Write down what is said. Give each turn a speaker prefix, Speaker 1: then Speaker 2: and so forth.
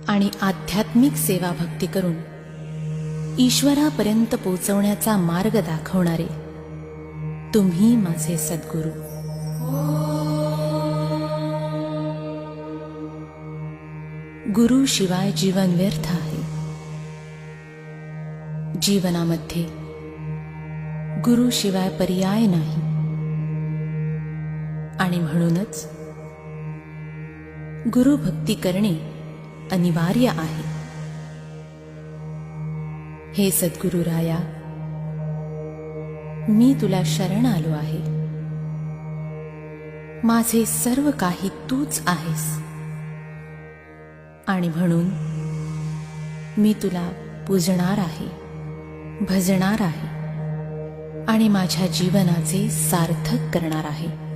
Speaker 1: आणि आध्यात्मिक सेवा भक्ती करून ईश्वरापर्यंत पोचवण्याचा मार्ग दाखवणारे तुम्ही माझे सद्गुरू. गुरु शिवाय जीवन व्यर्थ आहे. जीवनामध्ये गुरु शिवाय पर्याय नाही आणि म्हणूनच गुरु भक्ती करणे अनिवार्य आहे. हे सद्गुरु राया, मी तुला शरण आलो आहे. माझे सर्व काही तूच आहेस आणि म्हणून मी तुला पूजणार आहे, भजणार आहे आणि माझ्या जीवनाचे सार्थक करणार आहे.